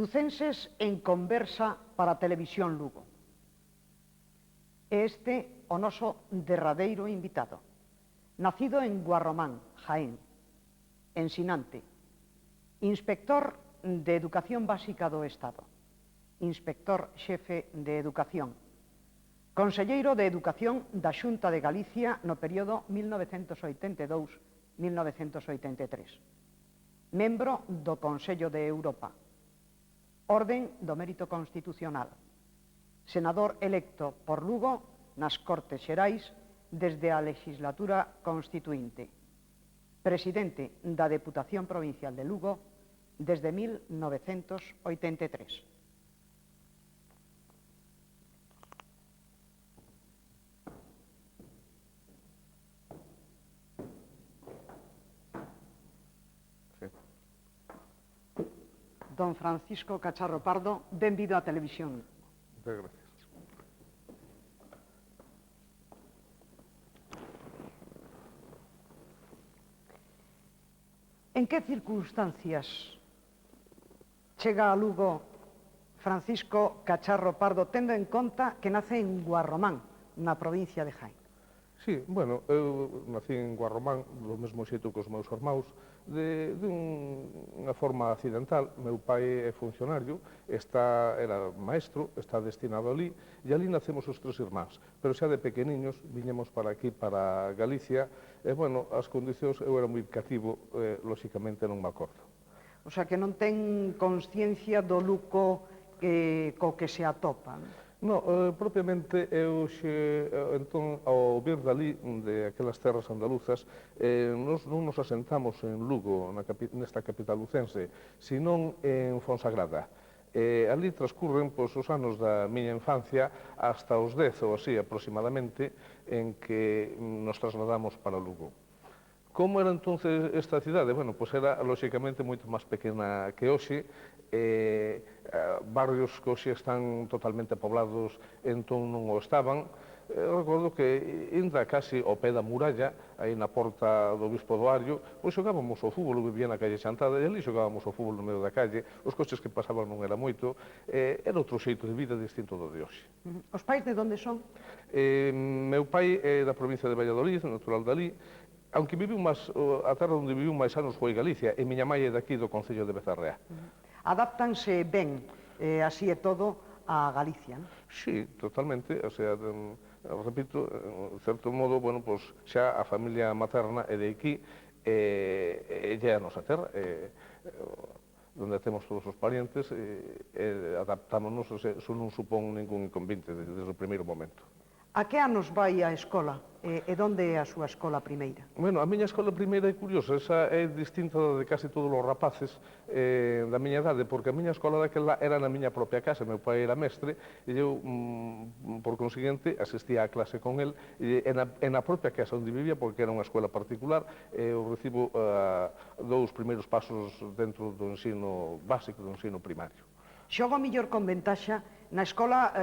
Lucenses en conversa para Televisión Lugo. Este o noso derradeiro invitado. Nacido en Guarromán, Jaén, ensinante, inspector de Educación Básica do Estado, inspector xefe de Educación, conselleiro de Educación da Xunta de Galicia no período 1982-1983, membro do Consello de Europa, Orden do Mérito Constitucional, senador electo por Lugo nas Cortes Xerais desde a legislatura constituinte, presidente da Deputación Provincial de Lugo desde 1983. Don Francisco Cacharro Pardo, benvido á televisión. Muchas gracias. En que circunstancias chega a Lugo Francisco Cacharro Pardo, tendo en conta que nace en Guarromán, na provincia de Jaén? Sí, bueno, eu nací en Guarromán, do mesmo xeito que os meus irmãos, dunha forma accidental. Meu pai é funcionario, era maestro, está destinado ali, e ali nacemos os tres irmáns. Pero xa de pequeniños viñemos para aquí, para Galicia, e, bueno, as condicións, eu era moi cativo, lóxicamente non me acordo. O sea, que non ten consciencia do Lugo co que se atopa, non? No, propiamente eu entón, ao vir dali, de aquelas terras andaluzas, nos non nos asentamos en Lugo, nesta capital lucense, senón en Fonsagrada. Ali transcurren os anos da miña infancia hasta os 10 ou así aproximadamente, en que nos trasladamos para Lugo. Como era entonces esta cidade? Bueno, pois era, lóxicamente, moito máis pequena que hoxe, barrios que hoxe están totalmente poblados, entón non o estaban. Recordo que, ainda casi ao pé da muralla, aí na porta do Bispo do Ario, pois xogábamos ao fútbol, vivía na calle Chantada, e ali xogábamos ao fútbol no medio da calle, os coches que pasaban non era moito, era outro xeito de vida distinto do de hoxe. Os pais de onde son? Meu pai é da provincia de Valladolid, natural dali, aunque viviu máis, a terra onde viviu máis anos foi Galicia, e miña mãe é daqui do Concello de Bezarrea. Adáptanse ben, así é todo, a Galicia, non? Sí, totalmente, o sea, repito, en certo modo, bueno, pues, xa a familia materna é de aquí, e é a nosa terra, onde temos todos os parientes, adaptámonos, eso non supón ningún inconveniente desde o primeiro momento. A que anos vai a escola? E onde é a súa escola primeira? Bueno, a miña escola primeira é curiosa, esa é distinta de casi todos os rapaces da miña idade, porque a miña escola daquela era na miña propia casa, meu pai era mestre, e eu, por conseguinte, asistía á clase con el, e na propia casa onde vivía, porque era unha escola particular, eu recibo dous primeiros pasos dentro do ensino básico, do ensino primario. Xogo mellor con ventaxa, na escola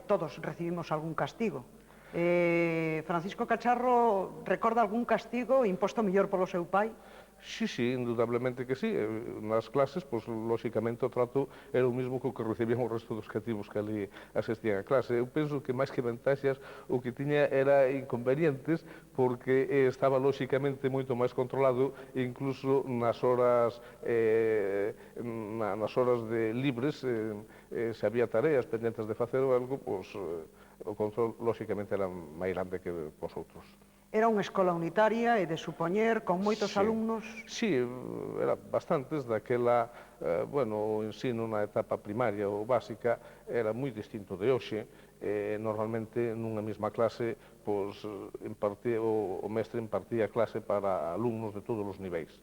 todos recibimos algún castigo. Francisco Cacharro recorda algún castigo imposto mellor polo seu pai? Sí, indudablemente que sí. Nas clases, pois, lóxicamente, o trato era o mesmo que o que recibían o resto dos cativos que ali asistían a clase. Eu penso que, máis que ventaxas, o que tiña era inconvenientes, porque estaba, lóxicamente, moito máis controlado, incluso nas horas de libres, se había tareas pendentes de facer ou algo, pois, o control, lóxicamente, era máis grande que os outros. Era unha escola unitaria e de supoñer con moitos alumnos? Sí, era bastantes, daquela, bueno, o ensino na etapa primaria ou básica era moi distinto de hoxe, normalmente nunha mesma clase, pois, o mestre impartía clase para alumnos de todos os niveis.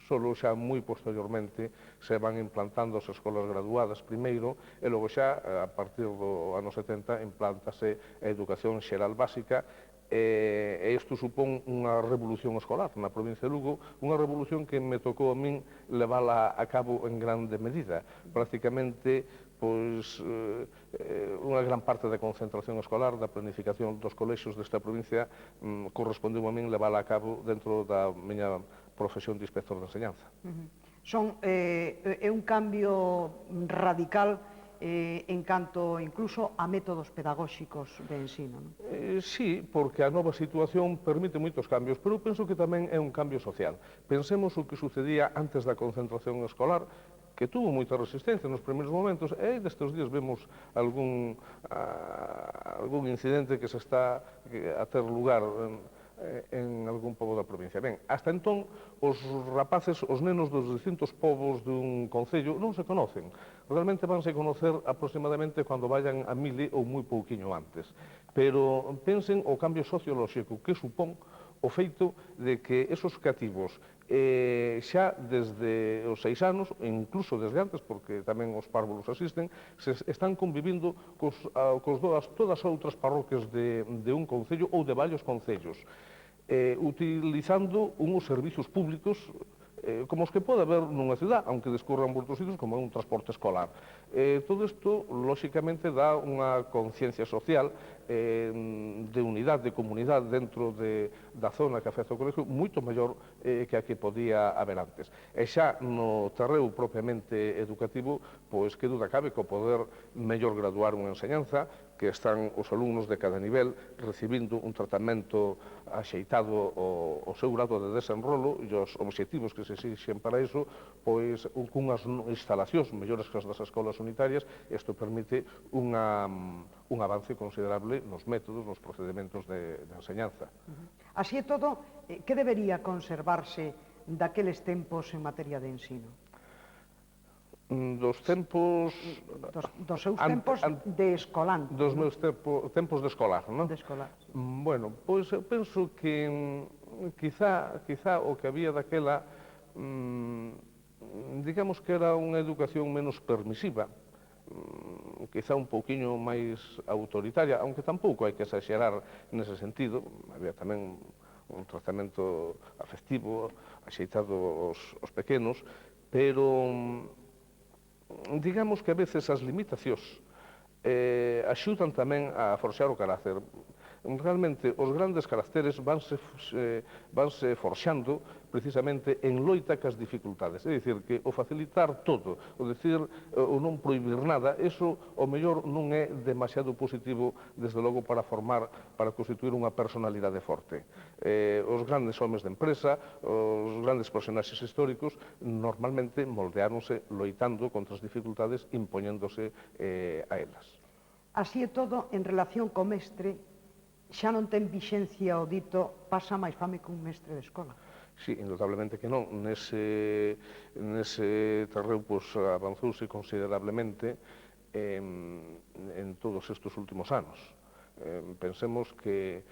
Solo xa moi posteriormente se van implantando as escolas graduadas primeiro, e logo xa, a partir do ano 70, implántase a educación xeral básica, e isto supón unha revolución escolar na provincia de Lugo, unha revolución que me tocou a min levala a cabo en grande medida. Prácticamente, pois, unha gran parte da concentración escolar, da planificación dos colexios desta provincia, correspondeu a min levala a cabo dentro da miña profesión de inspector de enseñanza. É un cambio radical en canto incluso a métodos pedagóxicos de ensino, non? Sí, porque a nova situación permite moitos cambios, pero eu penso que tamén é un cambio social. Pensemos o que sucedía antes da concentración escolar, que tuvo moita resistencia nos primeiros momentos, e destes días vemos algún incidente que se está a ter lugar en algún pobo da provincia. Ben, hasta entón, os rapaces, os nenos dos distintos povos dun concello non se conocen. Realmente vanse conocer aproximadamente cando vayan a mile ou moi pouquiño antes. Pero pensen o cambio sociolóxico que supón o feito de que esos cativos xa desde os 6 anos, incluso desde antes, porque tamén os párvulos asisten, se están convivindo todas as outras parroquias de un concello ou de varios concellos, utilizando uns servizos públicos como os que pode haber nunha cidade, aunque discorran por outros sitios como un transporte escolar. Todo isto, lóxicamente, dá unha conciencia social de unidade, de comunidade dentro da zona que afecta o colegio moito maior que a que podía haber antes. E xa no terreo propiamente educativo, pois que duda cabe que o poder mellor graduar unha enseñanza, que están os alumnos de cada nivel recibindo un tratamento axeitado ao seu grado de desenrolo e os obxectivos que se exixen para iso, pois cunhas instalacións mellores que as das escolas unitarias, isto permite un avance considerable nos métodos, nos procedementos de enseñanza. Así é todo, que debería conservarse daqueles tempos en materia de ensino? Dos tempos... Dos seus tempos de escolante. Dos meus tempos de escolar, non? De escolar. Bueno, pois eu penso que quizá o que había daquela, digamos que era unha educación menos permisiva, quizá un pouquiño máis autoritaria, aunque tampouco hai que exagerar nese sentido, había tamén un tratamento afectivo, axeitado aos pequenos, pero digamos que a veces as limitacións axudan tamén a forxar o carácter. Realmente, os grandes caracteres vanse forxando precisamente en loita cas dificultades. É dicir, que o facilitar todo, o non prohibir nada, eso, o mellor, non é demasiado positivo, desde logo, para constituir unha personalidade forte. Os grandes homes de empresa, os grandes personaxes históricos, normalmente moldeáronse loitando contra as dificultades, impoñéndose a elas. Así é todo, en relación co mestre, xa non ten vixencia o dito pasa máis fame que un mestre de escola. Sí, indudablemente que non. Nese terreo avanzouse considerablemente en todos estes últimos anos. Pensemos que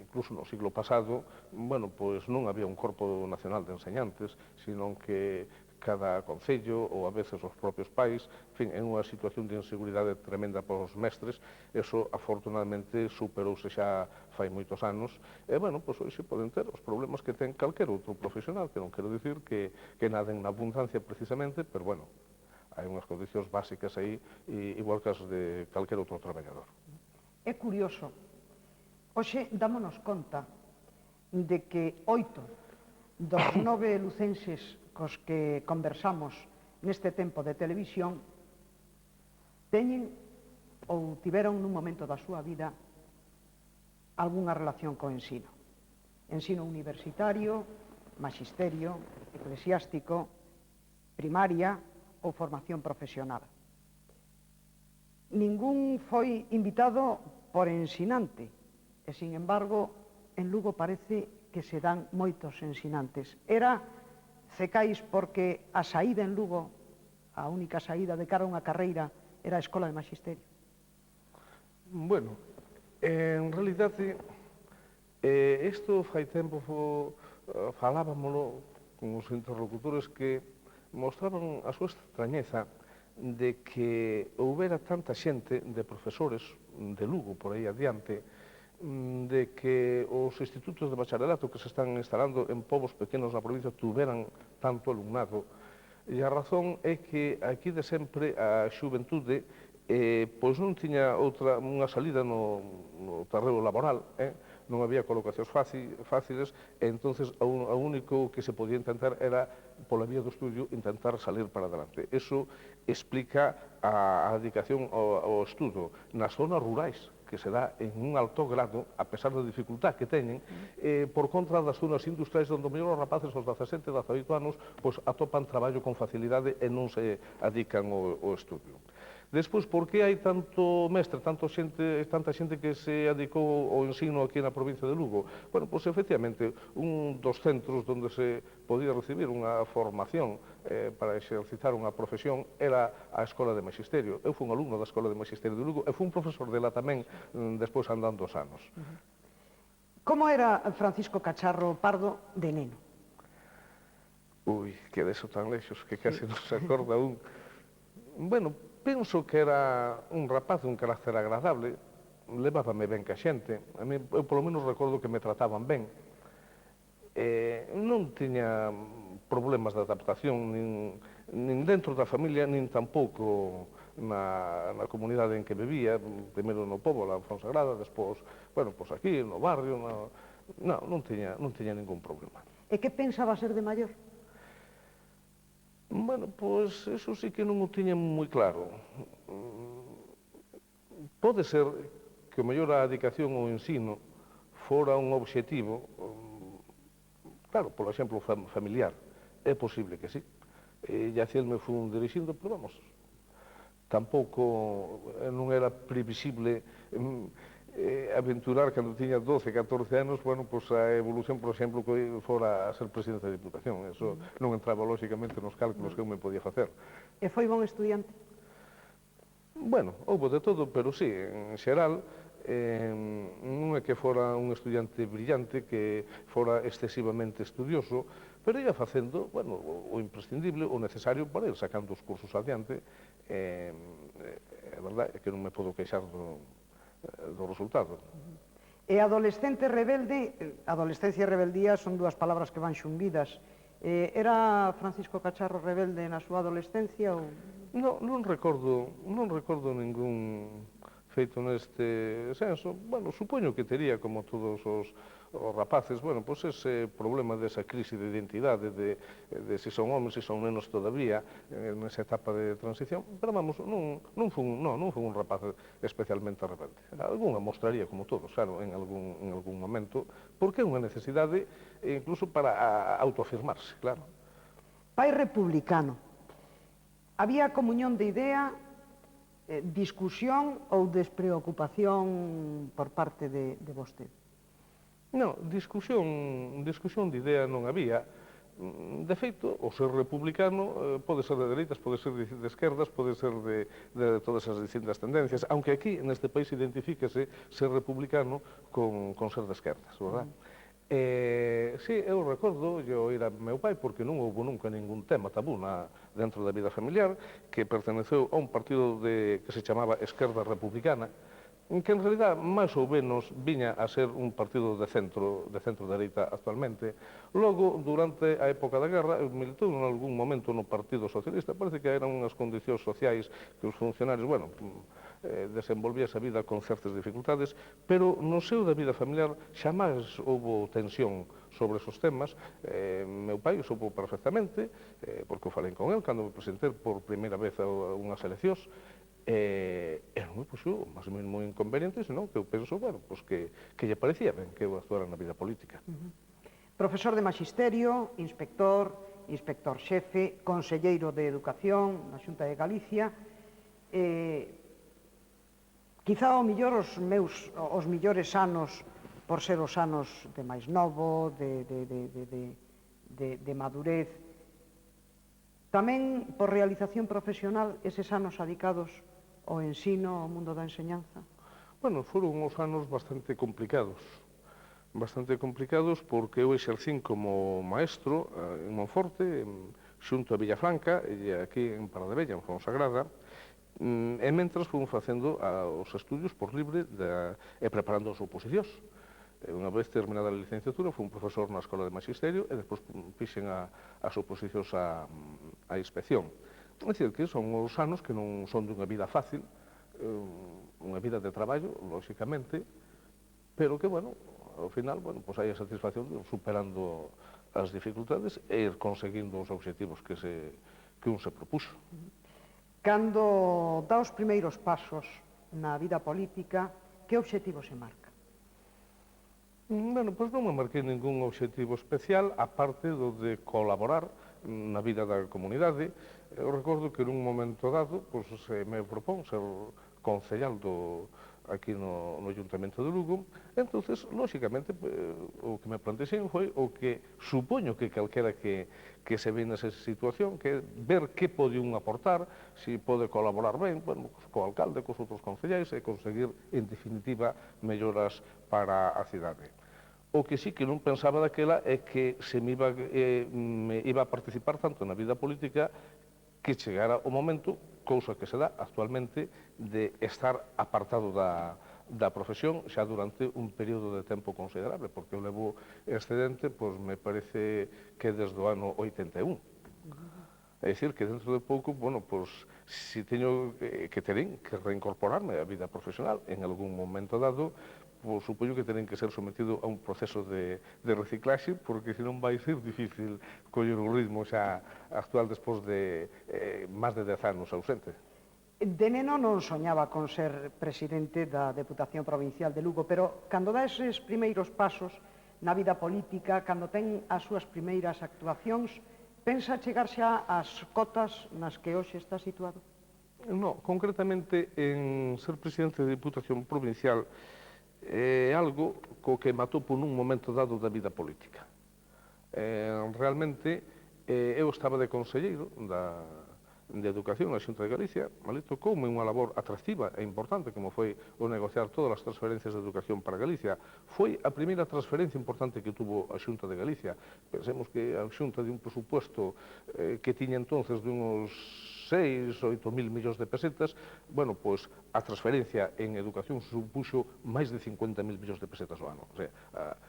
incluso no siglo pasado, bueno, pois non había un corpo nacional de enseñantes, sino que cada concello ou a veces os propios pais, en fin, en unha situación de inseguridade tremenda para os mestres, eso afortunadamente superouse xa fai moitos anos, e, bueno, pois hoxe poden ter os problemas que ten calquer outro profesional, que non quero dicir que naden na abundancia precisamente, pero, bueno, hai unhas condicións básicas aí, igual que as de calquer outro traballador. É curioso, hoxe dámonos conta de que 8 dos 9 lucenses cos que conversamos neste tempo de televisión teñen ou tiveron nun momento da súa vida algunha relación co ensino. Ensino universitario, magisterio, eclesiástico, primaria ou formación profesional. Ningún foi invitado por ensinante e, sin embargo, en Lugo parece que se dan moitos ensinantes. Era Cecais porque a saída en Lugo, a única saída de cara a unha carreira, era a Escola de Magisterio. Bueno, en realidade, isto fai tempo falábamolo con os interlocutores que mostraban a súa extrañeza de que houbera tanta xente de profesores de Lugo por aí adiante, de que os institutos de bacharelato que se están instalando en povos pequenos na provincia tuveran tanto alumnado. E a razón é que aquí de sempre a xuventude pois non tiña unha salida no terreo laboral, non había colocacións fáciles, e entonces o único que se podía intentar era, pola vía do estudio, intentar salir para adelante. Eso explica a dedicación ao estudo nas zonas rurais, que se dá en un alto grado, a pesar da dificultad que teñen, por contra das zonas industriais, onde o mellor os rapaces aos 17, 18 anos, pois atopan traballo con facilidade e non se adican ao estudio. Despois, por que hai tanto mestre, tanta xente que se adicou ao ensino aquí na provincia de Lugo? Bueno, pois efectivamente, un dos centros onde se podía recibir unha formación para exercitar unha profesión era a Escola de Magisterio. Eu fui un alumno da Escola de Magisterio de Lugo e fui un profesor dela tamén despois andando os anos. Como era Francisco Cacharro Pardo de neno? Ui, que deso tan lexos que case non se acorda un. Bueno, penso que era un rapaz dun carácter agradable, levábame ben ca xente, eu polo menos recordo que me trataban ben. Non tiña problemas de adaptación nin dentro da familia, nin tampouco na comunidade en que vivía, primeiro no pobo, la Fonsagrada, despois, bueno, pois aquí, no barrio, non tiña ningún problema. E que pensaba ser de maior? Bueno, pois, eso sí que non o tiña moi claro. Pode ser que o mellor a dedicación ao ensino fora un obxectivo, claro, por exemplo, familiar. É posible que sí. E hacia el me fun dirixindo, pero vamos, tampouco non era previsible aventurar cando tiña 12, 14 anos, bueno, pois a evolución, por exemplo, que fora a ser presidente da Diputación. Eso non entraba, lóxicamente, nos cálculos que eu me podía facer. E foi bon estudiante? Bueno, houbo de todo, pero sí, en xeral, non é que fora un estudiante brillante, que fora excesivamente estudioso, pero ia facendo, bueno, o imprescindible, o necesario para ir sacando os cursos adiante. A verdade é que non me podo queixar do resultado. E adolescente rebelde, adolescencia e rebeldía son dúas palabras que van xunguidas. Era Francisco Cacharro rebelde na súa adolescencia ou...? Non recordo ningún feito neste senso. Bueno, supoño que tería, como todos os rapaces, bueno, pois ese problema desa crise de identidade, de se son homes, se son nenos todavía, nesa etapa de transición, pero vamos, non fun un rapaz especialmente rebelde. Algúnha mostraría, como todos, claro, en algún momento, porque é unha necesidade, incluso para autoafirmarse, claro. Pai republicano. Había comunión de idea, discusión ou despreocupación por parte de vostede? Non, discusión de idea non había. De feito, o ser republicano pode ser de dereitas, pode ser de esquerdas, pode ser de todas as distintas tendencias, aunque aquí, neste país, identifíquese ser republicano con ser de esquerdas, verdad? Sí, eu recordo eu ir a meu pai, porque non houve nunca ningún tema tabú dentro da vida familiar, que perteneceu a un partido que se chamaba Esquerda Republicana, que en realidad máis ou menos viña a ser un partido de centro-dereita actualmente. Logo, durante a época da guerra, militou en algún momento no Partido Socialista. Parece que eran unhas condicións sociais que os funcionarios, bueno, desenvolvía esa vida con certas dificultades, pero no seu da vida familiar xamais houve tensión sobre esos temas. Meu pai o soupo perfectamente, porque o falei con el cando me presentei por primeira vez a unhas eleccións, e non me puxo máis ou menos moi inconveniente, senón que eu penso, bueno, pues que lle parecía ben que eu actuara na vida política. Profesor de Magisterio, inspector xefe, conselleiro de Educación na Xunta de Galicia. Quizá ao millor os millores anos, por ser os anos de máis novo, de madurez, tamén por realización profesional, eses anos adicados ao ensino, ao mundo da enseñanza? Bueno, foron uns anos bastante complicados porque eu exercín como maestro en Monforte, xunto a Villafranca, e aquí en Paradebella, en Fonsagrada, e mentras fomos facendo os estudios por libre e preparando as oposicións. Unha vez terminada a licenciatura, fui un profesor na Escola de Magisterio e despois fixen as oposicións á inspección. É dicir, que son os anos que non son dunha vida fácil, unha vida de traballo, lóxicamente, pero que, bueno, ao final, bueno, pois hai a satisfacción de ir superando as dificultades e ir conseguindo os obxectivos que un se propuxo. Cando dá os primeiros pasos na vida política, que obxectivo se marca? Bueno, pois non me marquei ningún obxectivo especial, aparte do de colaborar na vida da comunidade. Eu recordo que nun momento dado, pois, se me propón ser concellal aquí no Ayuntamento de Lugo, entonces, lóxicamente, o que me plantexei foi o que supoño que calquera que se ve nesa situación, que é ver que pode un aportar, se pode colaborar ben, bueno, co alcalde, cos outros concellais, e conseguir, en definitiva, melloras para a cidade. O que sí que non pensaba daquela é que me iba a participar tanto na vida política que chegara o momento, cousa que se dá actualmente, de estar apartado da profesión xa durante un período de tempo considerable, porque eu levo excedente, pois me parece que desde o ano 81. É dicir, que dentro de pouco, bueno, pois, si teño que terén que reincorporarme á vida profesional en algún momento dado, pois supoño que terén que ser sometido a un proceso de reciclaxe, porque senón vai ser difícil coller o ritmo xa actual despois de máis de 10 anos ausente. De neno non soñaba con ser presidente da Deputación Provincial de Lugo, pero cando dá eses primeiros pasos na vida política, cando ten as súas primeiras actuacións, pensa chegarse ás cotas nas que hoxe está situado? No, concretamente en ser presidente da Deputación Provincial é algo co que me atopo nun momento dado da vida política. Realmente, eu estaba de conselleiro de Educación na Xunta de Galicia, ali tocoume unha labor atractiva e importante, como foi o negociar todas as transferencias de educación para Galicia. Foi a primeira transferencia importante que tuvo a Xunta de Galicia. Pensemos que a Xunta de un presupuesto que tiña entonces de unos 6, 8 mil millóns de pesetas, bueno, pois a transferencia en educación supuxo máis de 50 mil millóns de pesetas ao ano. O sea,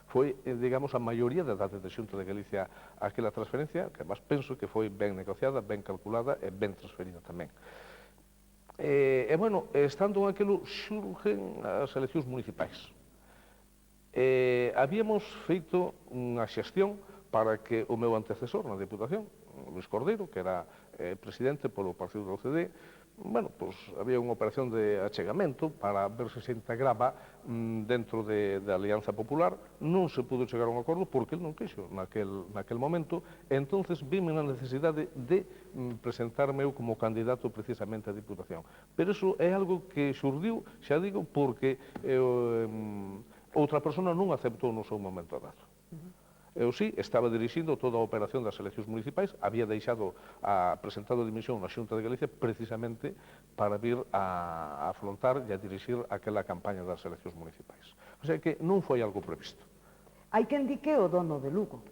foi, digamos, a maioría da data de Xunta de Galicia aquela transferencia, que además penso que foi ben negociada, ben calculada e ben transferida tamén. Bueno, estando en aquilo, xurgen as eleccións municipais. Habíamos feito unha xestión para que o meu antecesor na Deputación, Luis Cordeiro, que era presidente polo partido do CD, bueno, pois había unha operación de achegamento para ver se se integraba dentro da Alianza Popular. Non se pudo chegar a un acordo porque ele non quixo naquel momento, e entonces vime na necesidade de presentarme eu como candidato precisamente á Diputación. Pero iso é algo que xurdiu, xa digo, porque outra persona non aceptou no seu momento dado. Eu sí, estaba dirixindo toda a operación das eleccións municipais, había presentado a dimisión na Xunta de Galicia precisamente para vir a afrontar e a dirixir aquela campaña das eleccións municipais. O sea que non foi algo previsto. Hai quen di que é o dono de Lugo.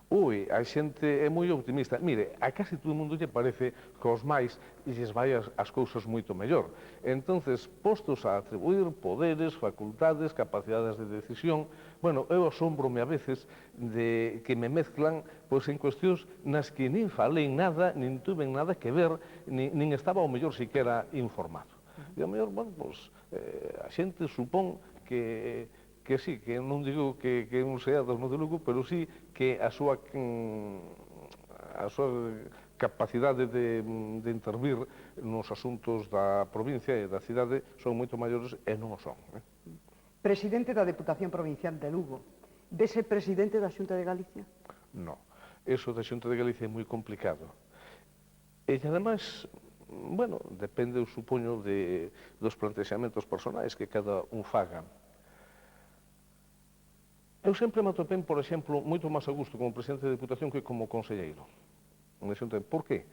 Ui, a xente é moi optimista. Mire, a casi todo o mundo lle parece que os máis lles vai as cousas moito mellor. Entonces, postos a atribuir poderes, facultades, capacidades de decisión, bueno, eu asombrome a veces de que me mezclan pois en cuestións nas que nin falei nada, nin tuve nada que ver, nin estaba ao mellor siquera informado. E ao mellor, bueno, pois, a xente supón que sí, que non digo que non sea dono de Lugo, pero sí que a súa capacidade de intervir nos asuntos da provincia e da cidade son moito maiores e non o son. Presidente da Deputación Provincial de Lugo, vese presidente da Xunta de Galicia? Non, eso da Xunta de Galicia é moi complicado. E ademais, bueno, depende, eu supoño, dos plantexamentos personais que cada un faga. Eu sempre me atopei, por exemplo, moito máis a gusto como presidente da Deputación que como conselleiro. Por qué?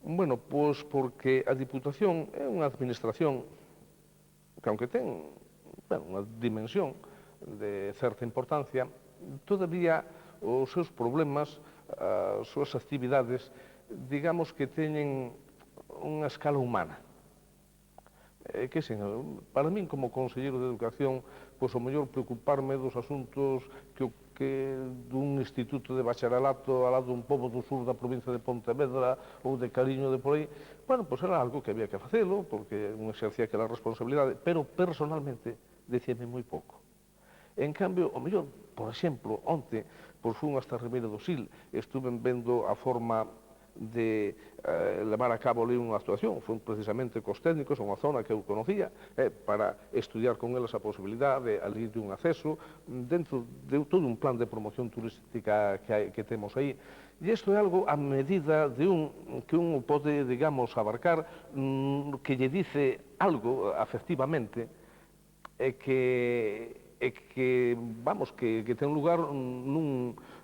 Bueno, pois porque a Diputación é unha administración que, aunque ten unha dimensión de certa importancia, todavía os seus problemas, as súas actividades, digamos que teñen unha escala humana. que sen, para min como conselleiro de Educación, pois o mellor preocuparme dos asuntos que dun instituto de bacharelato ao lado dun pobo do sur da provincia de Pontevedra ou de Cariño de por aí, bueno, pois era algo que había que facelo, porque un exercía aquela responsabilidade, pero personalmente decíame moi pouco. En cambio, o mellor, por exemplo, onte, pois fun hasta Ribeira do Sil, estuve vendo a forma de levar a cabo ali unha actuación, foi precisamente cos técnicos, unha zona que eu conocía, para estudiar con eles a posibilidade ali de un acceso dentro de todo un plan de promoción turística que temos aí. E isto é algo a medida de que un pode, digamos, abarcar, que lle dice algo afectivamente, vamos, que ten lugar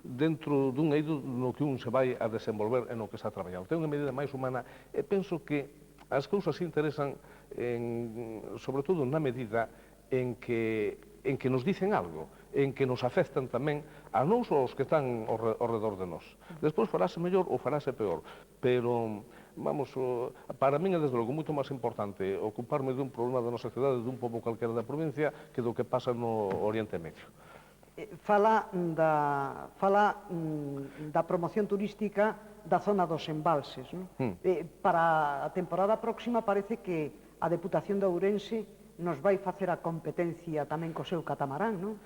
dentro dun eido no que un se vai a desenvolver e no que está a traballar. Ten unha medida máis humana e penso que as cousas se interesan sobre todo na medida en que nos dicen algo, en que nos afectan tamén a nós ou aos que están ao redor de nós. Despois farase mellor ou farase peor, pero vamos, para min é desde logo moito máis importante ocuparme dun problema da nosa cidade, dun pobo calquera da provincia, que do que pasa no Oriente Medio. Fala da promoción turística da zona dos embalses, non? Para a temporada próxima parece que a Deputación de Ourense nos vai facer a competencia tamén co seu catamarán, non?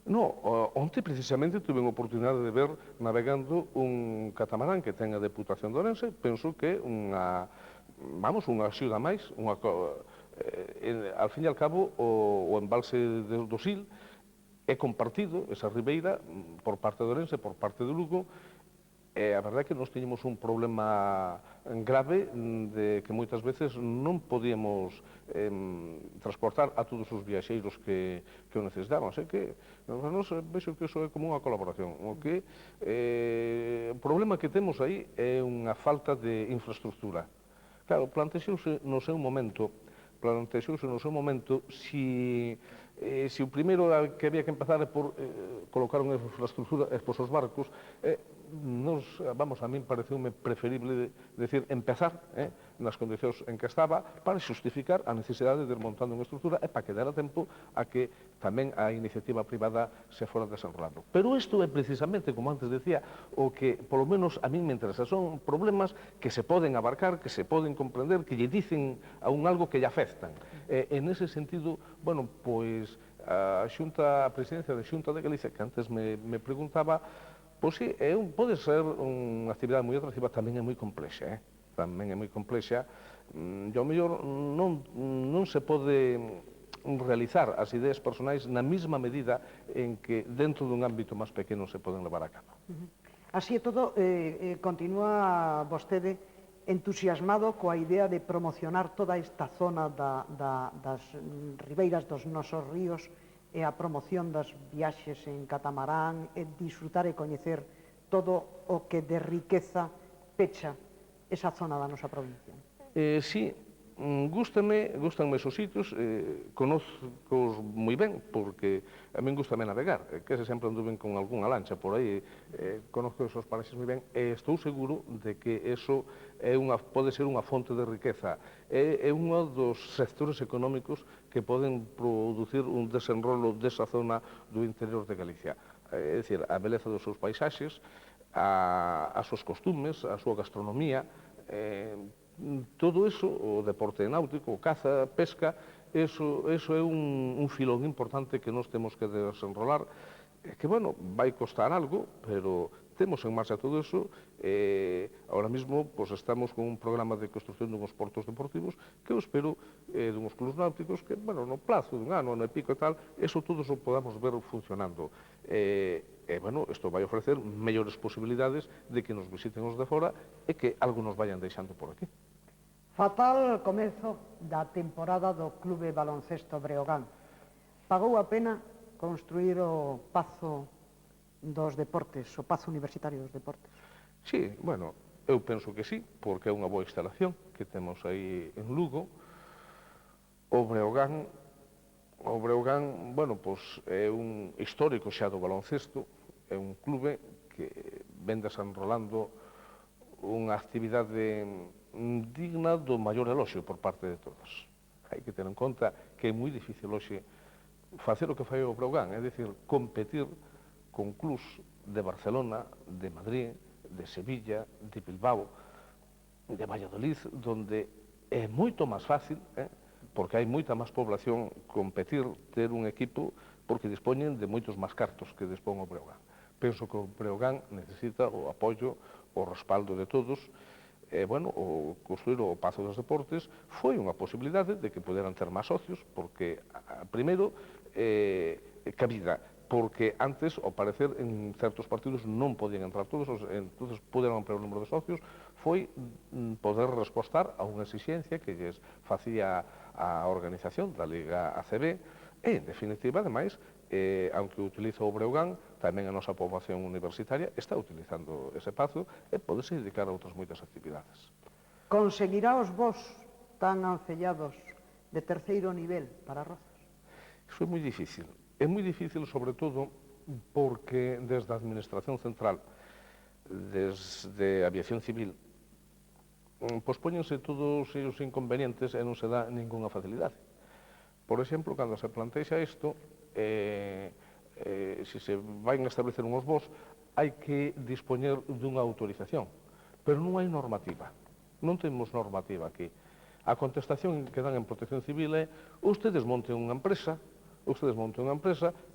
No, onte precisamente tuve a oportunidade de ver navegando un catamarán que ten a Deputación de Ourense, penso que unha axuda máis, al fin e al cabo o embalse do Sil é compartido, esa ribeira, por parte de Ourense, por parte de Lugo, e a verdade é que nós tiñemos un problema grave de que moitas veces non podíamos transportar a todos os viaxeiros que o necesitaban. Así que, nos vexo que iso é como unha colaboración. O problema que temos aí é unha falta de infraestructura. Claro, plantexouse no seu momento si o primeiro que había que empezar é por colocar unha infraestructura e por os barcos, a min pareceume preferible decir, empezar nas condicións en que estaba para xustificar a necesidade de ir montando unha estructura e para que dera tempo a que tamén a iniciativa privada se fora desenrolando. Pero isto é precisamente, como antes decía, o que polo menos a min me interesa. Son problemas que se poden abarcar, que se poden comprender, que lle dicen a un algo que lle afectan. En ese sentido, bueno, pois a presidencia da Xunta de Galicia, que antes me preguntaba, pois sí, pode ser unha actividade moi atractiva, tamén é moi complexa, tamén é moi complexa, e ao mellor non se pode realizar as ideas personais na mesma medida en que dentro dun ámbito máis pequeno se poden levar a cabo. Así e todo, continúa vostede entusiasmado coa idea de promocionar toda esta zona das ribeiras dos nosos ríos e a promoción das viaxes en catamarán, e disfrutar e coñecer todo o que de riqueza pecha esa zona da nosa provincia. Sí, gústanme esos sitios, conozcos moi ben, porque a min gústame navegar, que sempre anduven con algunha lancha por aí, conozco esos paraxes moi ben, e estou seguro de que eso pode ser unha fonte de riqueza, é un dos sectores económicos que poden producir un desenrolo desa zona do interior de Galicia. É dicir, a beleza dos seus paisaxes, as súas costumes, a súa gastronomía, todo iso, o deporte náutico, o caza, pesca, eso é un filón importante que nós temos que desenrolar, que, bueno, vai costar algo, pero temos en marcha todo iso, e ahora mesmo estamos con un programa de construcción dunhos portos deportivos que eu espero dunhos clubs náuticos que, bueno, no plazo dun ano e pico e tal, eso todo o podamos ver funcionando. Bueno, isto vai ofrecer mellores posibilidades de que nos visiten os de fora e que algo nos vayan deixando por aquí. Fatal comezo da temporada do Clube Baloncesto Breogán. Pagou a pena construir o Pazo dos Deportes, o Pazo Universitario dos Deportes? Sí, bueno, eu penso que sí, porque é unha boa instalación que temos aí en Lugo. O Breogán, bueno, é un histórico xa do baloncesto, é un clube que ven desenrolando unha actividade digna do maior eloxio por parte de todos. hai que ter en conta que é moi difícil hoxe facer o que fai o Breogán, é dicir, competir con clubs de Barcelona, de Madrid, de Sevilla, de Bilbao, de Valladolid, donde é moito máis fácil, porque hai moita máis población, competir, ter un equipo, porque dispoñen de moitos máis cartos que dispón o Breogán. Penso que o Breogán necesita o apoio, o respaldo de todos, bueno, o construir o Pazo dos Deportes foi unha posibilidade de que poderan ter máis socios, porque, primeiro, cabida, porque antes, ao parecer, en certos partidos non podían entrar todos, entonces poderan ampliar o número de socios, foi poder respostar a unha exigencia que lles facía a organización da Liga ACB, e, en definitiva, ademais, aunque utiliza o Breogán, tamén a nosa poboación universitaria está utilizando ese pazo e podese dedicar a outras moitas actividades. Conseguirá os vos tan ancellados de terceiro nivel para Rozas? Iso é moi difícil. É moi difícil, sobre todo, porque desde a Administración Central, desde a Aviación Civil, pospóñense todos os inconvenientes e non se dá ninguna facilidade. Por exemplo, cando se plantexa isto, se se vai establecer unhos vos, hai que dispoñer dunha autorización, pero non hai normativa. Non temos normativa aquí. A contestación que dan en Protección Civil é ustedes monten unha empresa,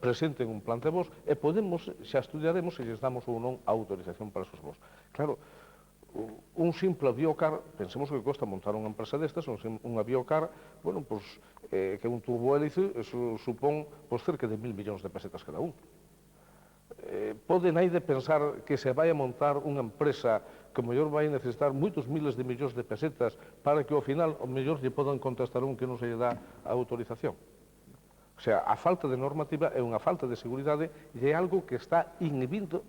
presenten un plan de vos e podemos, xa estudiaremos se lles damos ou non a autorización para esos vos. Claro, un simple biocar, pensemos que costa montar unha empresa destas, unha biocar, bueno, pois, que é un turbohélice, eso supón, pois, cerca de 1.000 millóns de pesetas cada un. Poden aí de pensar que se vai a montar unha empresa que o mellor vai necesitar moitos miles de millóns de pesetas para que ao final o mellor lle podan contestar un que non se lle dá a autorización. O sea, a falta de normativa é unha falta de seguridade e é algo que está inhibindo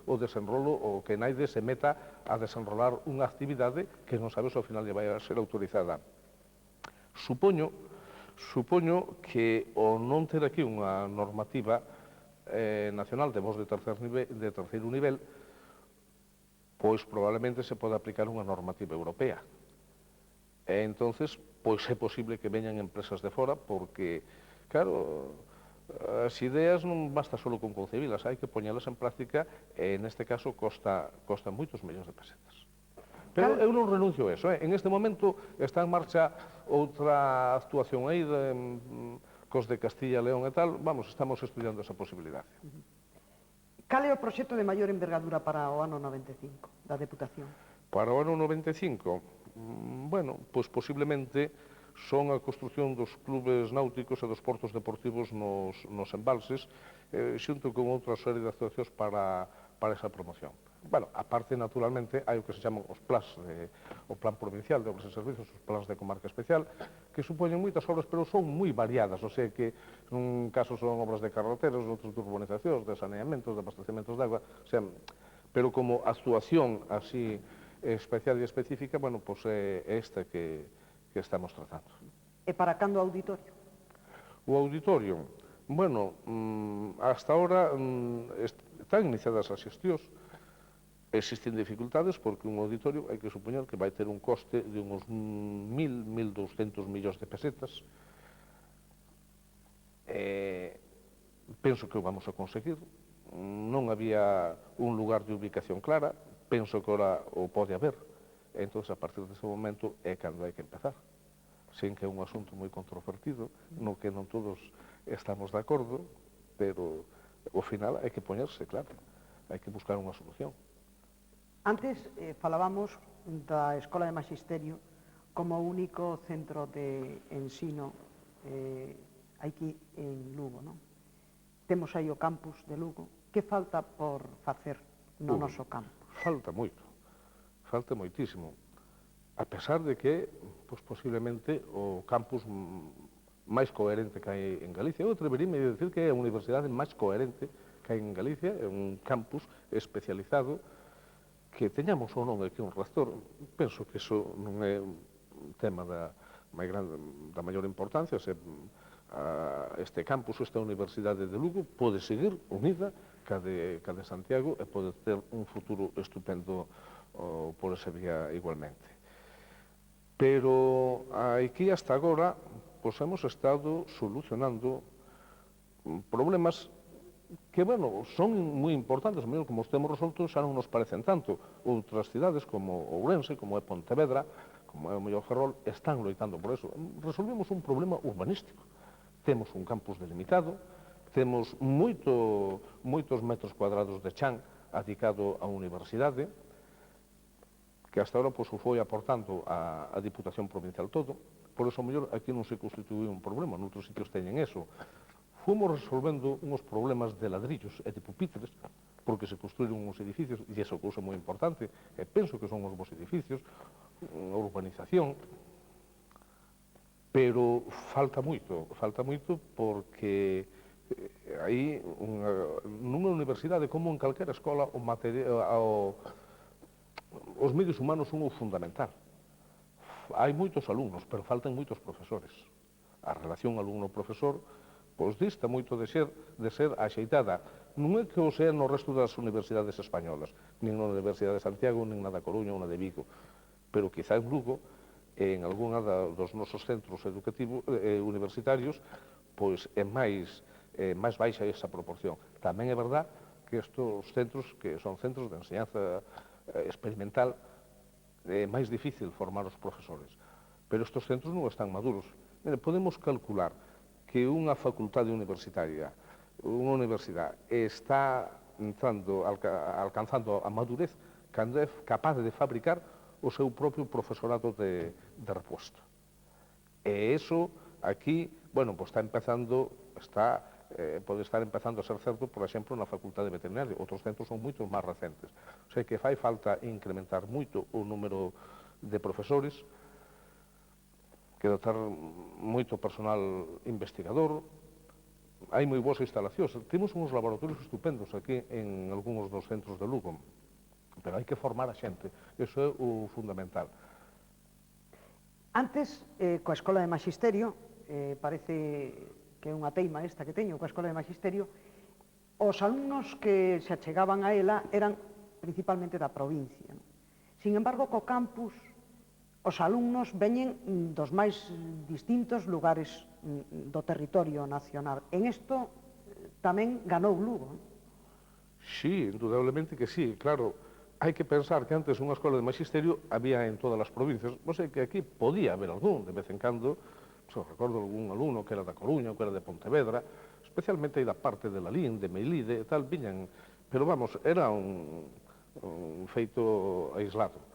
o desenrolo, o que naide se meta a desenrolar unha actividade que non sabe se ao final lle vai a ser autorizada. Supoño que o non ter aquí unha normativa nacional de vos de terceiro nivel, pois probablemente se pode aplicar unha normativa europea. E entonces, pois é posible que veñan empresas de fora, porque, claro, as ideas non basta só con concebilas, hai que poñelas en práctica e, neste caso, costa moitos millóns de pesetas. Pero eu non renuncio a eso. En este momento está en marcha outra actuación aí cos de Castilla e León e tal. Vamos, estamos estudiando esa posibilidade. Cal é o proxecto de maior envergadura para o ano 95 da Deputación? Para o ano 95, bueno, pois posiblemente son a construción dos clubes náuticos e dos portos deportivos nos embalses, xunto con outra serie de actuacións para esa promoción. Bueno, aparte, naturalmente, hai o que se chaman os plans, o plan provincial de obras e servizos, os plans de comarca especial, que supoñen moitas obras, pero son moi variadas, o sea que, nun caso son obras de carreteras, outros de urbanizacións, de saneamentos, de abastecementos de agua, o sea, pero como actuación así especial e específica, bueno, pois é esta que estamos tratando. E para cando o auditorio? O auditorio, bueno, hasta ahora están iniciadas as xestións. Existen dificultades porque un auditorio hai que supoñer que vai ter un coste de uns 1.200 millóns de pesetas. Penso que o vamos a conseguir. Non había un lugar de ubicación clara, penso que ora o pode haber. Entón, a partir dese momento é cando hai que empezar. Sen que é un asunto moi controvertido, no que non todos estamos de acordo, pero ao final hai que poñerse, claro, hai que buscar unha solución. Antes falábamos da Escola de Magisterio como único centro de ensino aquí en Lugo, non? Temos aí o campus de Lugo. Que falta por facer no noso campus? Falta moito, falta moitísimo. A pesar de que, pois, posiblemente, o campus máis coherente que hai en Galicia. Eu atreveríame a decir que é a universidade máis coherente que hai en Galicia, é un campus especializado, que teñamos ou non aquí un rector. Penso que iso non é un tema da maior importancia, este campus, esta Universidade de Lugo, pode seguir unida ca de Santiago e pode ter un futuro estupendo por esa vía igualmente. Pero aquí hasta agora pois hemos estado solucionando problemas que, bueno, son moi importantes, mesmo como os temos resolto xa non nos parecen tanto. Outras cidades como Ourense, como é Pontevedra, como é o mellor Ferrol, están loitando por eso. Resolvemos un problema urbanístico. Temos un campus delimitado, temos moitos metros cuadrados de chan adicado á universidade, que hasta ahora pois, o foi aportando a Diputación Provincial todo, por eso, mellor, aquí non se constituiu un problema, noutros sitios teñen eso. Fomos resolvendo uns problemas de ladrillos e de pupitres, porque se construíron uns edificios, e esa cousa moi importante, e penso que son os bons edificios, a urbanización, pero falta moito porque aí, nunha universidade como en calquera escola, os medios humanos son o fundamental. Hai moitos alumnos, pero faltan moitos profesores. A relación alumno-profesor pois dista moito de ser axeitada. Non é que o sea no resto das universidades españolas, nin na Universidade de Santiago, nin na da Coruña ou na de Vigo, pero quizá en Lugo, en algunha dos nosos centros educativos universitarios, pois é máis baixa esa proporción. Tamén é verdad que estes centros, que son centros de enseñanza experimental, é máis difícil formar os profesores. Pero estes centros non están maduros. Mire, podemos calcular que unha facultade universitaria, unha universidade, está alcanzando a madurez cando é capaz de fabricar o seu propio profesorado de reposto. E iso aquí, bueno, pues pode estar empezando a ser certo, por exemplo, na Facultade de Veterinaria. Outros centros son moito máis recentes. O sea que fai falta incrementar moito o número de profesores, que dotar moito personal investigador. Hai moi boas instalacións. Temos uns laboratorios estupendos aquí en algúns dos centros de Lugo, pero hai que formar a xente. Iso é o fundamental. Antes, coa Escola de Magisterio, parece que é unha teima esta que teño coa Escola de Magisterio, os alumnos que se achegaban a ela eran principalmente da provincia. Sin embargo, co campus, os alumnos veñen dos máis distintos lugares do territorio nacional. En isto tamén ganou Lugo. Sí, indudablemente que sí. Claro, hai que pensar que antes unha escola de magisterio había en todas as provincias. Sei que aquí podía haber algún, de vez en cando, recordo algún alumno que era da Coruña, que era de Pontevedra, especialmente aí da parte de Lalín, de Meilide e tal, viñan, pero vamos, era un feito aislado.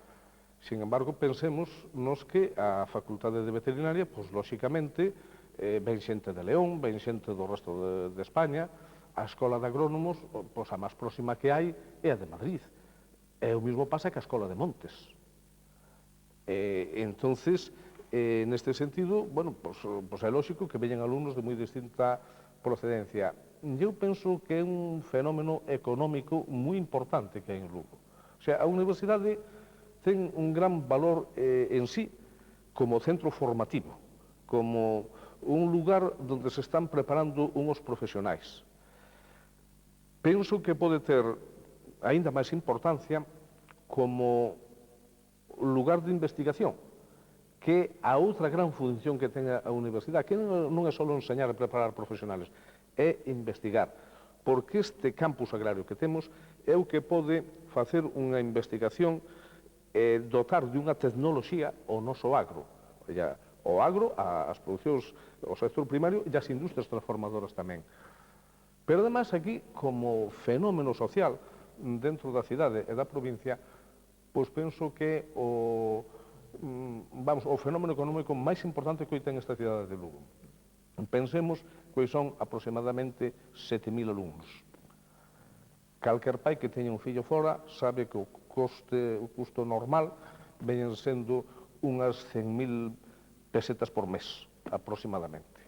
Sin embargo, pensemos nos que a Facultade de Veterinaria, pois, lóxicamente, ven xente de León, ven xente do resto de España, a Escola de Agrónomos, pois, a máis próxima que hai é a de Madrid. E o mesmo pasa que a Escola de Montes. Entonces, neste sentido, bueno, pois é lógico que veñen alumnos de moi distinta procedencia. Eu penso que é un fenómeno económico moi importante que hai en Lugo. O sea, a universidade ten un gran valor en sí como centro formativo, como un lugar onde se están preparando unhos profesionais. Penso que pode ter aínda máis importancia como lugar de investigación, que a outra gran función que ten a universidade, que non é só enseñar e preparar profesionales, é investigar, porque este campus agrario que temos é o que pode facer unha investigación e dotar de unha tecnoloxía o noso agro. O agro, as producións, o sector primario e as industrias transformadoras tamén. Pero, además, aquí, como fenómeno social dentro da cidade e da provincia, pois penso que o fenómeno económico máis importante que hoy ten esta cidade de Lugo. Pensemos que hoy son aproximadamente 7.000 alumnos. Calquer pai que teña un fillo fora sabe que o custo normal veñen sendo unhas 100.000 pesetas por mes, aproximadamente.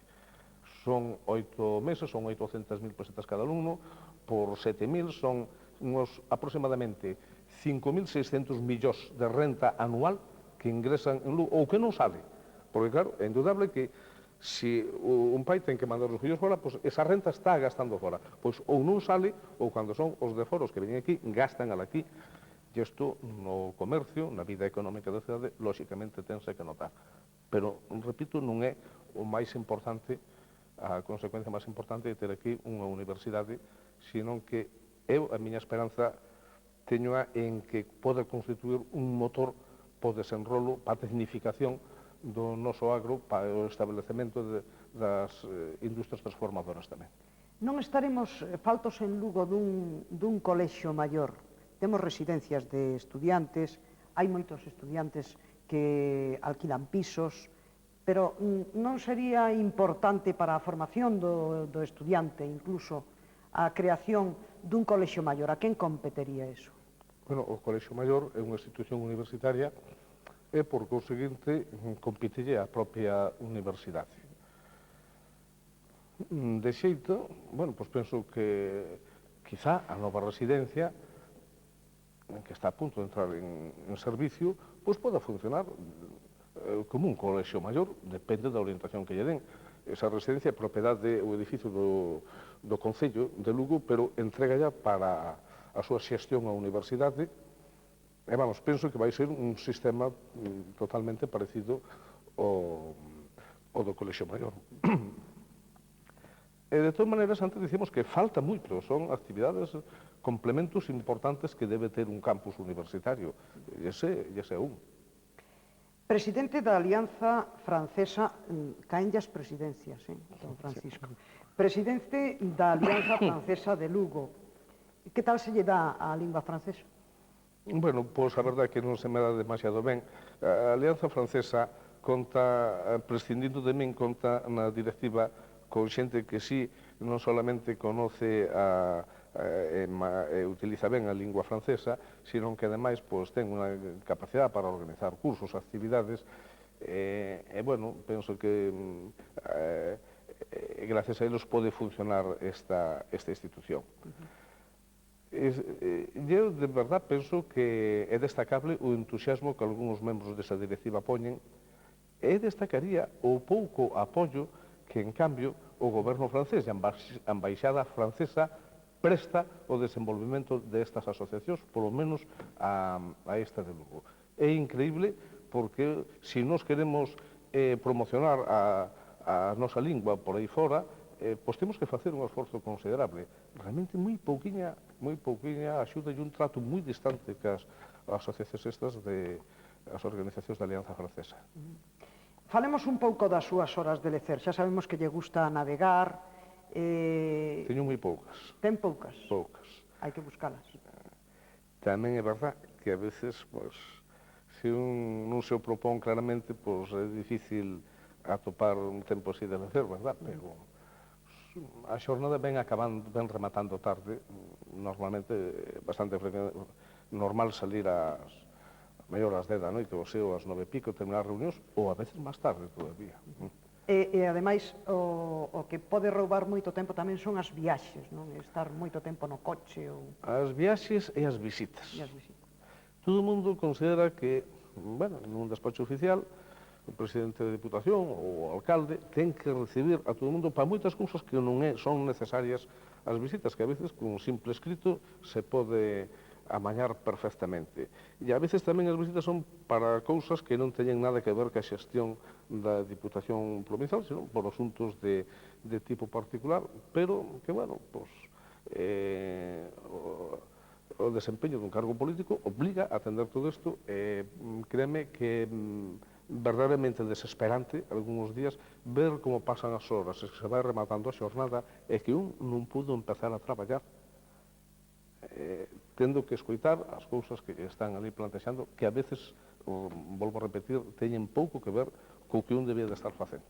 Son 8 meses, son 800.000 pesetas cada alumno, por 7.000 son unos aproximadamente 5.600 millóns de renta anual que ingresan en Lugo, ou que non sale. Porque, claro, é indudable que se un pai ten que mandar os fillos fora, pois esa renta está gastando fora. Pois ou non sale, ou cando son os de foros que veñen aquí, gastan ala aquí. E isto no comercio, na vida económica da cidade, lóxicamente tense que notar. Pero, repito, non é o máis importante, a consecuencia máis importante de ter aquí unha universidade, senón que eu, a miña esperanza, teñoa en que pode constituir un motor para o desenrolo, para a tecnificación do noso agro, para o establecemento das industrias transformadoras tamén. Non estaremos faltos en Lugo dun colexio maior. Temos residencias de estudiantes, hai moitos estudiantes que alquilan pisos, pero non sería importante para a formación do estudiante, incluso a creación dun colexio maior. A quen competería eso? Bueno, o Colexio Maior é unha institución universitaria e, por conseguinte, competille a propia universidade. De xeito, bueno, pois penso que quizá a nova residencia, que está a punto de entrar en servicio, pois poda funcionar como un colexio maior, depende da orientación que lle den. Esa residencia é propiedade do edificio do Concello de Lugo, pero entrega para a súa xestión á universidade, e vamos, penso que vai ser un sistema totalmente parecido ao do Colexio Maior. E de todas maneiras, antes dicimos que falta moito, son actividades, complementos importantes que debe ter un campus universitario, e ese é un. Presidente da Alianza Francesa, caen as presidencias, don Francisco. Presidente da Alianza Francesa de Lugo. Que tal se lle dá a lingua francesa? Bueno, pois a verdade é que non se me dá demasiado ben. A Alianza Francesa conta, prescindindo de min, conta na directiva con xente que sí non solamente conoce e utiliza ben a lingua francesa, sino que ademais ten unha capacidade para organizar cursos, actividades, e, bueno, penso que gracias a eles pode funcionar esta institución. Eu, de verdad, penso que é destacable o entusiasmo que algúns membros desa directiva poñen, e destacaría o pouco apoio que, en cambio, o goberno francés e a embaixada francesa presta o desenvolvemento destas asociacións, polo menos a esta de Lugo. É increíble porque, se nos queremos promocionar a nosa lingua por aí fora, pois temos que facer un esforzo considerable. Realmente moi pouquiña axuda e un trato moi distante que as asociacións estas as organizacións da Alianza Francesa. Falemos un pouco das súas horas de lecer. Xa sabemos que lle gusta navegar. Teño moi poucas. Ten poucas? Poucas. Hai que buscalas. Tamén é verdad que a veces, se un non se o propón claramente, é difícil atopar un tempo así de lecer, verdad? Pero a xornada ven rematando tarde, normalmente bastante normal salir ás mellor ás 10 da noite, ou sea, ás 9:30, terminar reunións, ou a veces máis tarde todavía. E ademais, o que pode roubar moito tempo tamén son as viaxes, non? Estar moito tempo no coche ou... As viaxes e as visitas. Todo o mundo considera que, bueno, nun despacho oficial, o presidente da Diputación ou o alcalde ten que recibir a todo o mundo para moitas cousas que non son necesarias as visitas, que a veces con un simple escrito se pode amañar perfectamente. E a veces tamén as visitas son para cousas que non teñen nada que ver ca xestión da Diputación Provincial, senón por asuntos de tipo particular, pero que, bueno, o desempeño dun cargo político obliga a atender todo isto, e créeme que verdadeiramente desesperante algúns días ver como pasan as horas e que se vai rematando a xornada e que un non pudo empezar a traballar tendo que escoitar as cousas que están ali plantexando, que a veces, volvo a repetir, teñen pouco que ver co que un debía de estar facendo.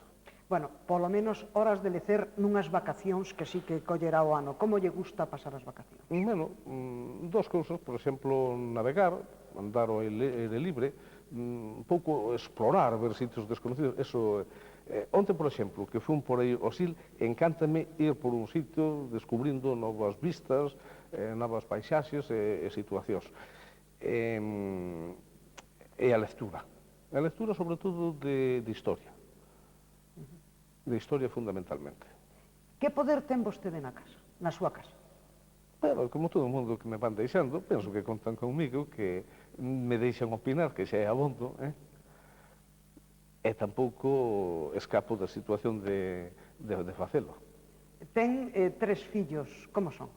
Bueno, polo menos horas de lecer nunhas vacacións que sí que collerá o ano. Como lle gusta pasar as vacacións? Bueno, dos cousas, por exemplo, navegar, andar ao aire libre, un pouco explorar, ver sitios desconocidos, eso... Onte, por exemplo, que fun por aí ao Sil, encántame ir por un sitio descubrindo novas vistas, novas paisaxes e situacións. E a lectura. A lectura, sobre todo, de historia. De historia, fundamentalmente. Que poder ten vostede na casa, na súa casa? Pero, como todo o mundo que me van deixando, penso que contan comigo, que me deixan opinar, que xa é abondo, e tampouco escapo da situación de facelo. Ten 3 fillos, como son?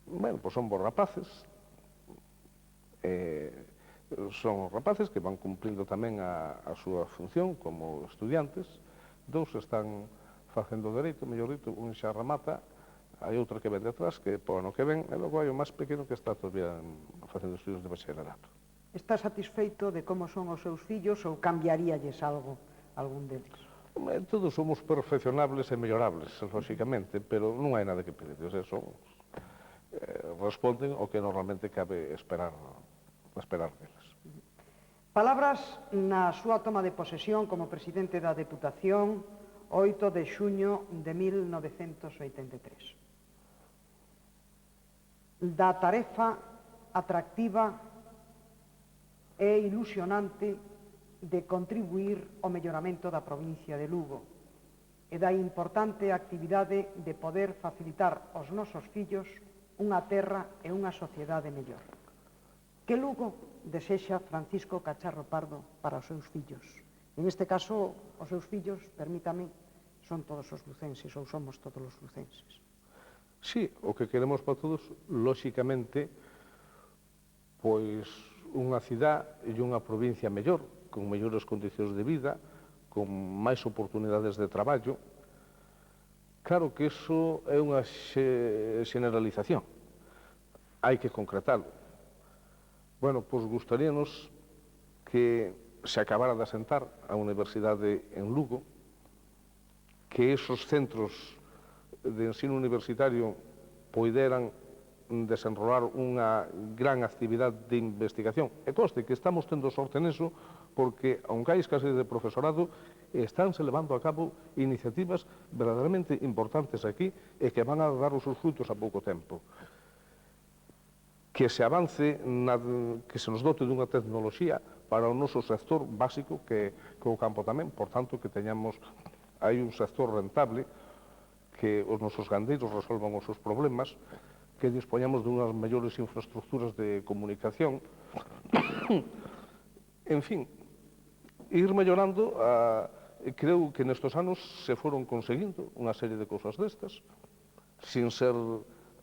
Bueno, pois son bons rapaces, son os rapaces que van cumplindo tamén a súa función como estudiantes. 2 están facendo dereito, mellor dito, un xa remata, hai outro que ven detrás, que po ano que ven, e logo hai o máis pequeno que está todavía facendo estudios de bacharelato. Está satisfeito de como son os seus fillos ou cambiaríalles algo, algún deles? Todos somos perfeccionables e mellorables, lóxicamente, pero non hai nada que pedir. Eso responden o que normalmente cabe esperar deles. Palabras na súa toma de posesión como presidente da Deputación 8 de xuño de 1983. Da tarefa atractiva e ilusionante de contribuir ao melloramento da provincia de Lugo e da importante actividade de poder facilitar aos nosos fillos unha terra e unha sociedade mellor. Que Lugo desexa Francisco Cacharro Pardo para os seus fillos? En este caso, os seus fillos, permítame, son todos os lucenses, ou somos todos os lucenses. Sí, o que queremos para todos, lóxicamente, pois unha cidade e unha provincia mellor, con mellores condicións de vida, con máis oportunidades de traballo. Claro que iso é unha generalización. Hai que concretalo. Bueno, pois gustaríanos que se acabara de asentar a Universidade en Lugo, que esos centros de ensino universitario poideran desenrolar unha gran actividade de investigación. E conste que estamos tendo sorte neso, porque, aunque hai escasez de profesorado, estánse levando a cabo iniciativas verdadeiramente importantes aquí e que van a dar os seus frutos a pouco tempo. Que se avance, que se nos dote dunha tecnoloxía para o noso sector básico, que o campo tamén, por tanto, que teñamos aí un sector rentable, que os nosos gandeiros resolvan os seus problemas, que dispoñamos dunhas mellores infraestructuras de comunicación. En fin, ir mellorando, creo que nestes anos se foron conseguindo unha serie de cousas destas, sin ser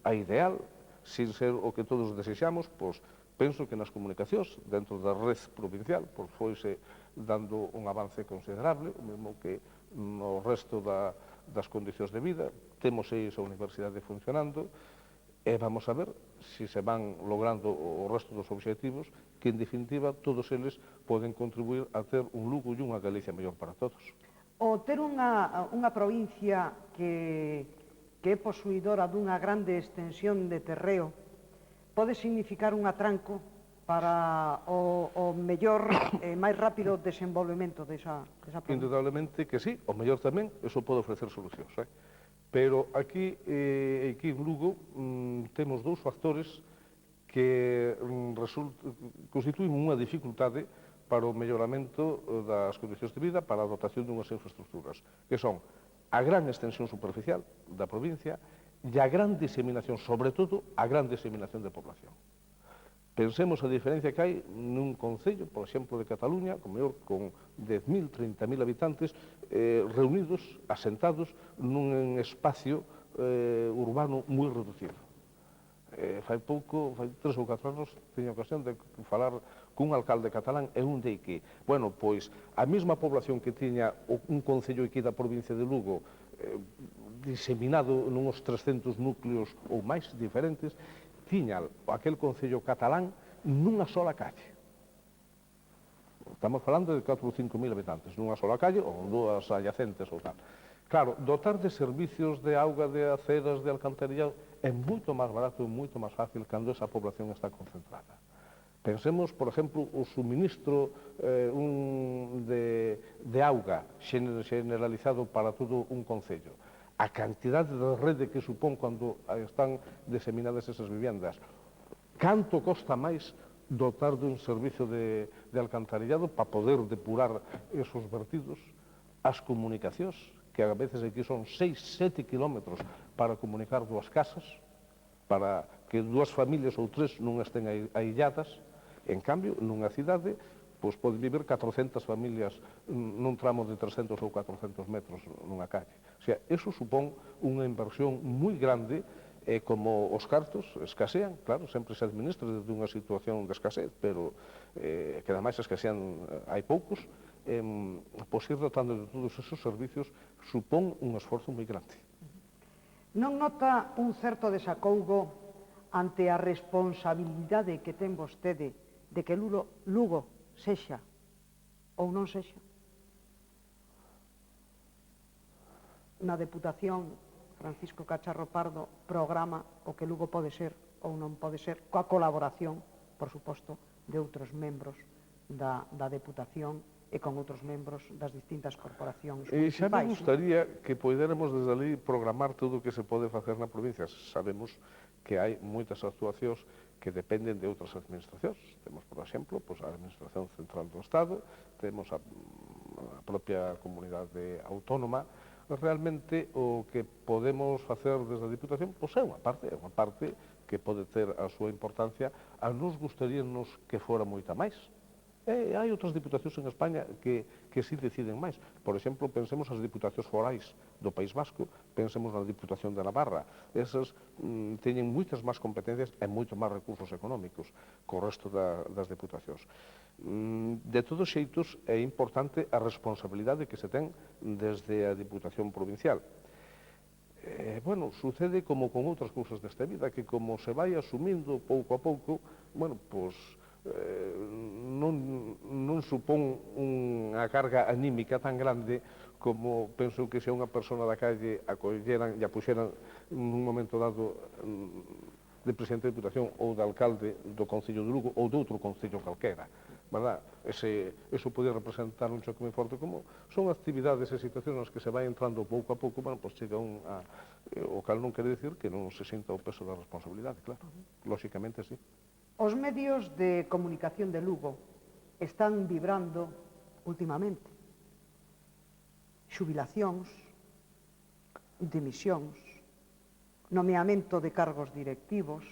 a ideal, sin ser o que todos desexamos, pois penso que nas comunicacións, dentro da red provincial, pois foise dando un avance considerable, o mesmo que no resto das condicións de vida. Temos aí esa universidade funcionando e vamos a ver se se van logrando o resto dos obxectivos que, en definitiva, todos eles poden contribuir a ter un Lugo e unha Galicia mellor para todos. O ter unha provincia que é posuidora dunha grande extensión de terreo pode significar un atranco para o mellor e máis rápido desenvolvemento desa provincia? Indudablemente que sí, o mellor tamén, eso pode ofrecer solucións. Pero aquí en Lugo temos dous factores que constituen unha dificultade para o melloramento das condicións de vida, para a dotación dunhas infraestructuras, que son a gran extensión superficial da provincia e a gran diseminación, sobre todo, a gran diseminación de población. Pensemos a diferencia que hai nun concello, por exemplo, de Cataluña, con 10.000, 30.000 habitantes, reunidos, asentados, nun espacio urbano moi reducido. Fai pouco, fai 3 ou 4 anos, teño ocasión de falar cun alcalde catalán e un dei que, bueno, pois, a mesma población que tiña un concello aquí da provincia de Lugo, diseminado nuns 300 núcleos ou máis diferentes, tiña aquel concello catalán nunha sola calle. Estamos falando de 4 ou 5.000 habitantes, nunha sola calle ou dúas adyacentes ou tal. Claro, dotar de servicios de auga, de aceras, de alcantarillado, é moito máis barato e moito máis fácil cando esa población está concentrada. Pensemos, por exemplo, o suministro de auga generalizado para todo un concello. A cantidade de rede que supón cando están diseminadas esas viviendas. Canto costa máis dotar dun servicio de alcantarillado para poder depurar esos vertidos? As comunicacións, que a veces aquí son 6, 7 kilómetros para comunicar dúas casas, para que dúas familias ou tres non estén ailladas. En cambio, nunha cidade, pois pode vivir 400 familias nun tramo de 300 ou 400 metros nunha calle. O sea, eso supón unha inversión moi grande e como os cartos escasean, claro, sempre se administra desde unha situación de escasez, pero que ademais escasean hai poucos, pois ir dotando de todos esos servicios supón un esforzo moi grande. Non nota un certo desacougo ante a responsabilidade que ten vostede de que Lugo sexa ou non sexa? Na Deputación, Francisco Cacharro Pardo programa o que Lugo pode ser ou non pode ser, coa colaboración, por suposto, de outros membros da Deputación e con outros membros das distintas corporacións E xa me municipais. gustaría que poderamos desde ali programar todo o que se pode facer na provincia. Sabemos que hai moitas actuacións que dependen de outras administracións. Temos, por exemplo, a Administración Central do Estado, temos a propia comunidade autónoma. Realmente o que podemos facer desde a Diputación é unha parte que pode ter a súa importancia. A nos gustaríanos que fora moita máis. Hai outras diputacións en España que sí deciden máis. Por exemplo, pensemos as diputacións forais do País Vasco, pensemos na Diputación de Navarra. Esas teñen moitas máis competencias e moito máis recursos económicos co resto das diputacións. De todos xeitos, é importante a responsabilidade que se ten desde a Diputación Provincial. Bueno, sucede como con outras cousas desta vida, que como se vai asumindo pouco a pouco, bueno, pois non supón unha carga anímica tan grande como penso que se unha persona da calle acolleran e a puxeran nun momento dado de presidente de Diputación ou de alcalde do Concello de Lugo ou de outro concello calquera, verdad? Eso pode representar un choque moi forte, como son actividades e situacións nas que se vai entrando pouco a pouco, bueno, pois chega o cal non quere dicir que non se sinta o peso da responsabilidade, claro, lóxicamente sí. Os medios de comunicación de Lugo están vibrando últimamente. Xubilacións, dimisións, nomeamento de cargos directivos,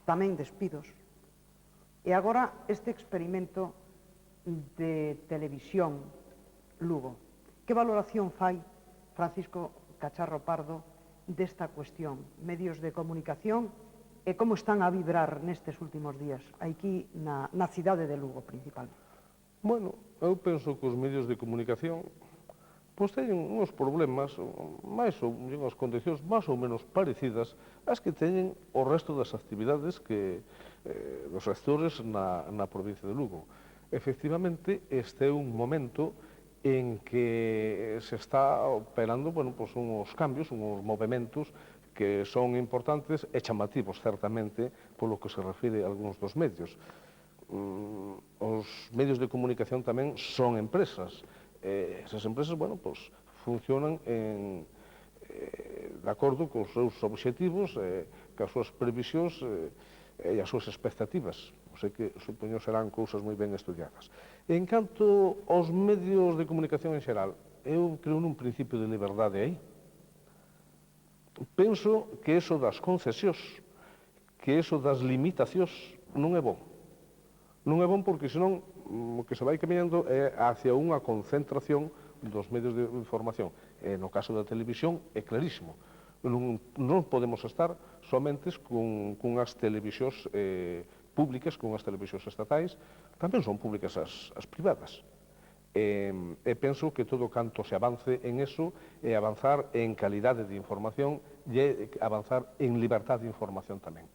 tamén despidos. E agora este experimento de televisión Lugo. Que valoración fai Francisco Cacharro Pardo desta cuestión? Medios de comunicación e como están a vibrar nestes últimos días, aquí na cidade de Lugo, principalmente? Bueno, eu penso que os medios de comunicación pois teñen uns problemas, unhas condicións máis ou menos parecidas ás que teñen o resto das actividades dos sectores na provincia de Lugo. Efectivamente, este é un momento en que se está operando, bueno, pois uns cambios, uns movimentos que son importantes e chamativos, certamente, polo que se refire a algúns dos medios. Os medios de comunicación tamén son empresas. Esas empresas, bueno, pois, funcionan de acordo cos seus obxectivos, cas súas previsións e as súas expectativas. O sei que, supoño, serán cousas moi ben estudiadas. En canto aos medios de comunicación en xeral, eu creo nun principio de liberdade aí. Penso que eso das concesións, que eso das limitacións non é bon. Non é bon porque senón o que se vai camiñando é hacia unha concentración dos medios de información. No caso da televisión é clarísimo. Non podemos estar somente cunhas televisións públicas, cunhas televisións estatais, tamén son públicas as privadas. E penso que todo canto se avance en eso é avanzar en calidade de información e avanzar en liberdade de información tamén.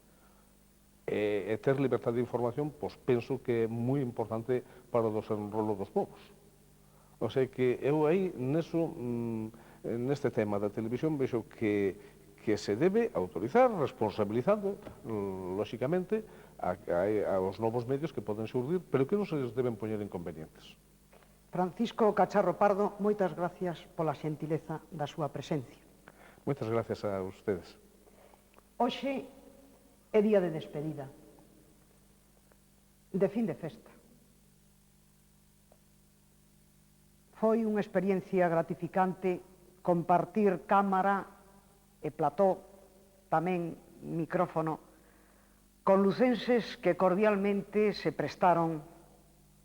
E ter liberdade de información, pois penso que é moi importante para o desenrolo dos povos. O sea que eu aí, neste tema da televisión, vexo que se debe autorizar, responsabilizando, lóxicamente, aos novos medios que poden xurdir, pero que non se les deben poñer inconvenientes. Francisco Cacharro Pardo, moitas gracias pola xentileza da súa presencia. Moitas gracias a ustedes. Hoxe é día de despedida, de fin de festa. Foi unha experiencia gratificante compartir cámara e plató tamén micrófono con lucenses que cordialmente se prestaron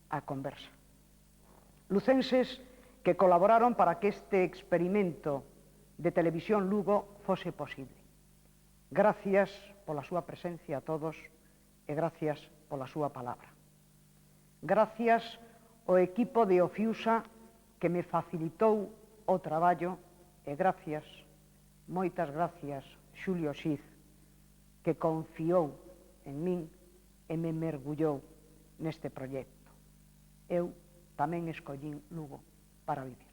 á conversa. Lucenses que colaboraron para que este experimento de Televisión Lugo fose posible. Gracias pola súa presencia a todos e gracias pola súa palabra. Gracias ao equipo de Ofiusa que me facilitou o traballo e gracias, moitas gracias, Xulio Xiz, que confiou en min e me mergullou neste proxecto. Eu tamén escollín Lugo para vivir.